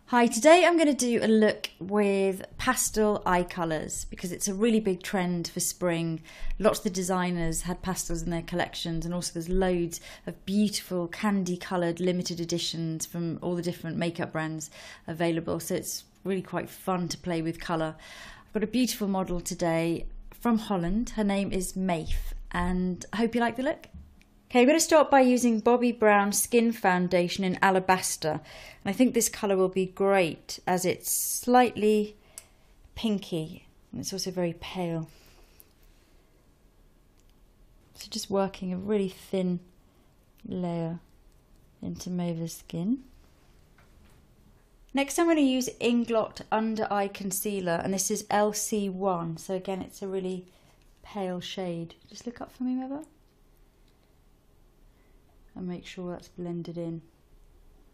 Hi, today I'm going to do a look with pastel eye colours because it's a really big trend for spring. Lots of the designers had pastels in their collections, and also there's loads of beautiful candy coloured limited editions from all the different makeup brands available, so it's really quite fun to play with colour. I've got a beautiful model today from Holland. Her name is Maeve, and I hope you like the look. Okay, I'm going to start by using Bobbi Brown Skin Foundation in Alabaster. And I think this colour will be great as it's slightly pinky and it's also very pale. So just working a really thin layer into Maeve's skin. Next I'm going to use Inglot Under Eye Concealer, and this is LC1. So again, it's a really pale shade. Just look up for me, Maeve. And make sure that's blended in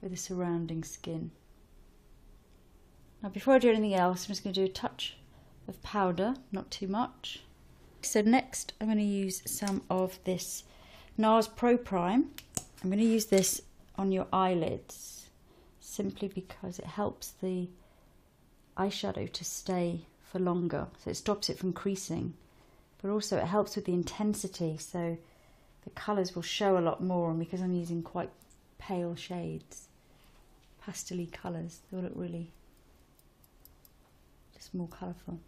with the surrounding skin. Now before I do anything else, I'm just going to do a touch of powder, not too much. So next I'm going to use some of this NARS Pro Prime. I'm going to use this on your eyelids simply because it helps the eyeshadow to stay for longer. So it stops it from creasing, but also it helps with the intensity, so the colours will show a lot more, and because I'm using quite pale shades, pastel-y colours, they'll look really just more colourful.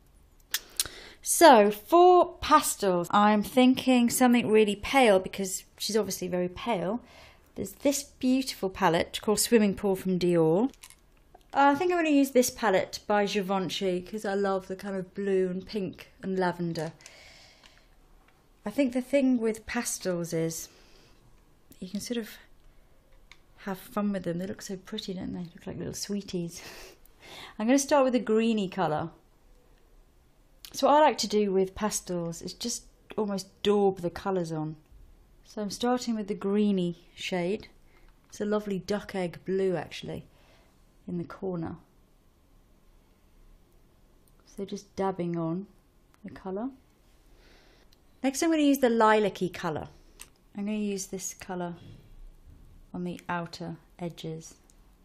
So for pastels, I'm thinking something really pale because she's obviously very pale. There's this beautiful palette called Swimming Pool from Dior. I think I'm going to use this palette by Givenchy because I love the kind of blue and pink and lavender. I think the thing with pastels is you can sort of have fun with them. They look so pretty, don't they? They look like little sweeties. I'm going to start with a greeny colour. So what I like to do with pastels is just almost daub the colours on. So I'm starting with the greeny shade. It's a lovely duck egg blue actually in the corner. So just dabbing on the colour. Next I'm going to use the lilac-y colour. I'm going to use this colour on the outer edges.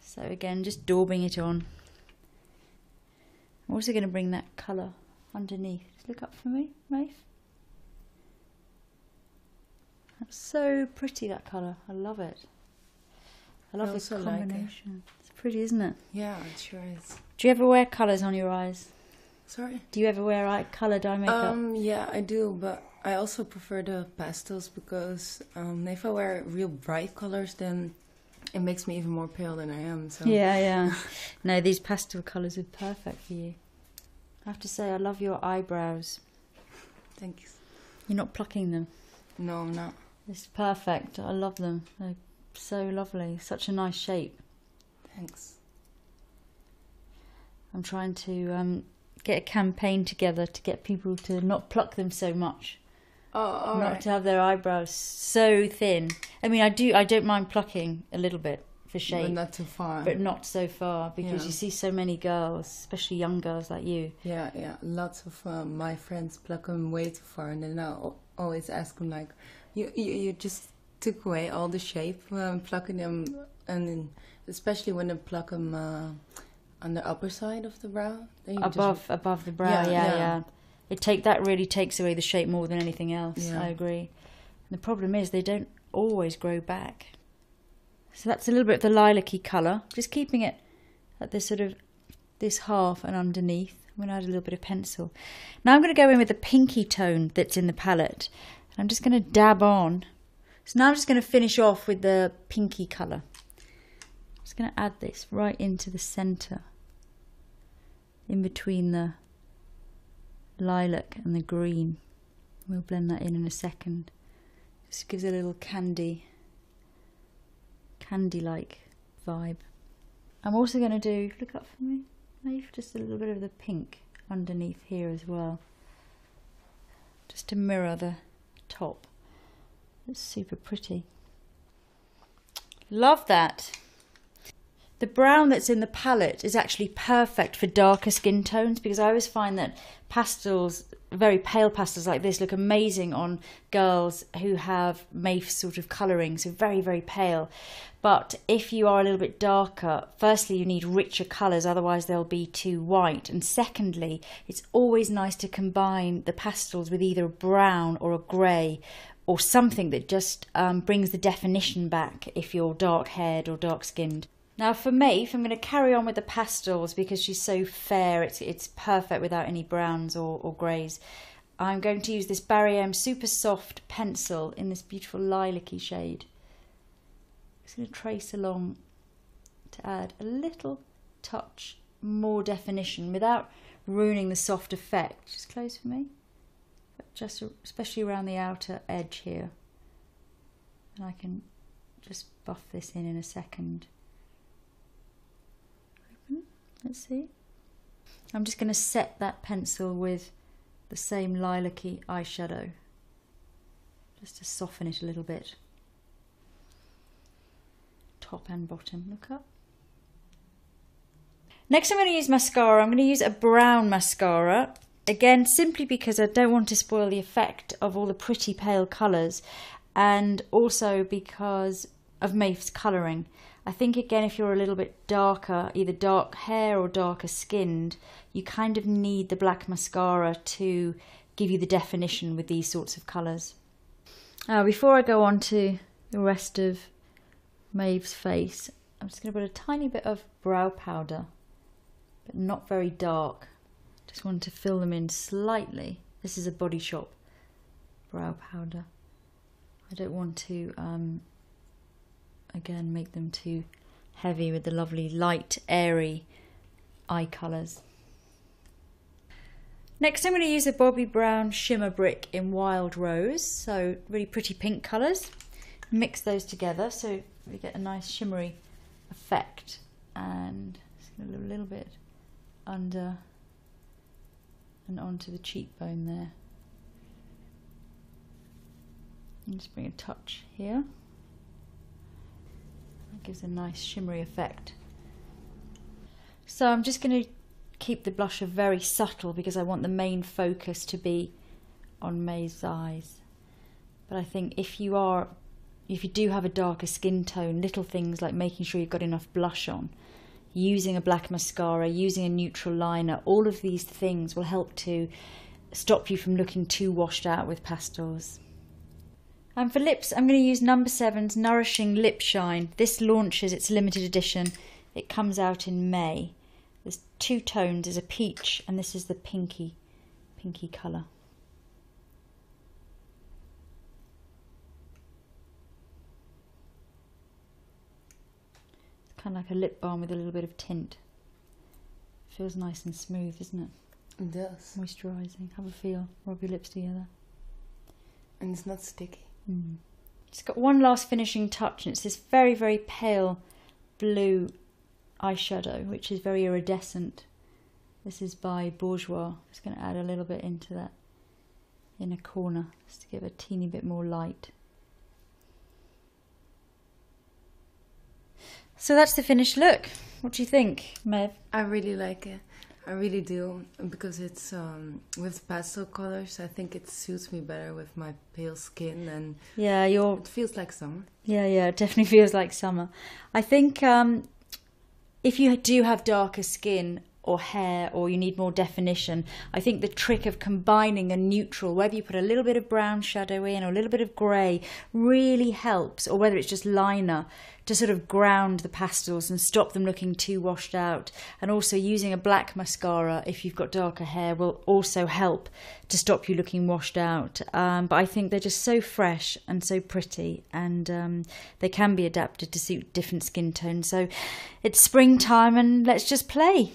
So again, just daubing it on. I'm also going to bring that colour underneath. Just look up for me, Maeve. That's so pretty, that colour. I love it. I love this combination. It's pretty, isn't it? Yeah, it sure is. Do you ever wear colours on your eyes? Sorry? Do you ever wear coloured eye makeup? Yeah, I do, but I also prefer the pastels because if I wear real bright colors, then it makes me even more pale than I am. So. Yeah. No, these pastel colours are perfect for you. I have to say, I love your eyebrows. Thanks. You're not plucking them? No, I'm not. It's perfect. I love them. They're so lovely. Such a nice shape. Thanks. I'm trying to get a campaign together to get people to not pluck them so much. Oh, not to have their eyebrows so thin. I mean, I don't mind plucking a little bit for shape. But not too far. But not so far, because you see so many girls, especially young girls like you. Yeah. Lots of my friends pluck them way too far, and then I always ask them like, you just took away all the shape plucking them, and then, especially when they pluck them on the upper side of the brow. Above the brow, yeah. That really takes away the shape more than anything else. Yeah. I agree. And the problem is they don't always grow back. So that's a little bit of the lilac-y colour. Just keeping it at this sort of this half and underneath. I'm going to add a little bit of pencil. Now I'm going to go in with the pinky tone that's in the palette. And I'm just going to dab on. So now I'm just going to finish off with the pinky colour. I'm just going to add this right into the centre, in between the lilac and the green. We'll blend that in a second. Just gives a little candy-like vibe. I'm also going to do, look up for me, Maeve, just a little bit of the pink underneath here as well, just to mirror the top. It's super pretty. Love that. The brown that's in the palette is actually perfect for darker skin tones, because I always find that pastels very pale pastels like this look amazing on girls who have mauve sort of colouring, so very, very pale. But if you are a little bit darker, firstly, you need richer colours, otherwise they'll be too white. And secondly, it's always nice to combine the pastels with either a brown or a grey or something that just brings the definition back if you're dark-haired or dark-skinned. Now for Maeve, I'm going to carry on with the pastels because she's so fair. It's perfect without any browns or greys. I'm going to use this Barry M Super Soft pencil in this beautiful lilac-y shade. I'm just going to trace along to add a little touch more definition without ruining the soft effect. Just close for me. But just especially around the outer edge here. And I can just buff this in a second. Let's see. I'm just going to set that pencil with the same lilac-y eyeshadow, just to soften it a little bit. Top and bottom, look up. Next I'm going to use mascara. I'm going to use a brown mascara, again simply because I don't want to spoil the effect of all the pretty pale colours, and also because of Maeve's colouring. I think again, if you're a little bit darker, either dark hair or darker skinned, you kind of need the black mascara to give you the definition with these sorts of colours. Before I go on to the rest of Maeve's face, I'm just going to put a tiny bit of brow powder, but not very dark. Just want to fill them in slightly. This is a Body Shop brow powder. I don't want to again make them too heavy with the lovely light airy eye colours. Next I'm going to use a Bobbi Brown shimmer brick in Wild Rose, so really pretty pink colours. Mix those together so we get a nice shimmery effect, and just going to do a little bit under and onto the cheekbone there, and just bring a touch here. That gives a nice shimmery effect. So I'm just going to keep the blusher very subtle because I want the main focus to be on Maeve's eyes. But I think if you do have a darker skin tone, little things like making sure you've got enough blush on, using a black mascara, using a neutral liner, all of these things will help to stop you from looking too washed out with pastels. And for lips, I'm going to use No. 7's Nourishing Lip Shine. This launches its limited edition. It comes out in May. There's two tones. There's a peach, and this is the pinky colour. It's kind of like a lip balm with a little bit of tint. Feels nice and smooth, isn't it? It does. Moisturising. Have a feel. Rub your lips together. And it's not sticky. It's got one last finishing touch, and it's this very, very pale blue eyeshadow, which is very iridescent. This is by Bourjois. Just going to add a little bit into that inner corner, just to give a teeny bit more light. So that's the finished look. What do you think, Maeve? I really like it. I really do, because it's with pastel colors. I think it suits me better with my pale skin, and yeah, it feels like summer. Yeah, it definitely feels like summer. I think if you do have darker skin or hair, or you need more definition, I think the trick of combining a neutral, whether you put a little bit of brown shadow in or a little bit of grey, really helps, or whether it's just liner, to sort of ground the pastels and stop them looking too washed out. And also using a black mascara, if you've got darker hair, will also help to stop you looking washed out. But I think they're just so fresh and so pretty, and they can be adapted to suit different skin tones. So it's springtime, and let's just play.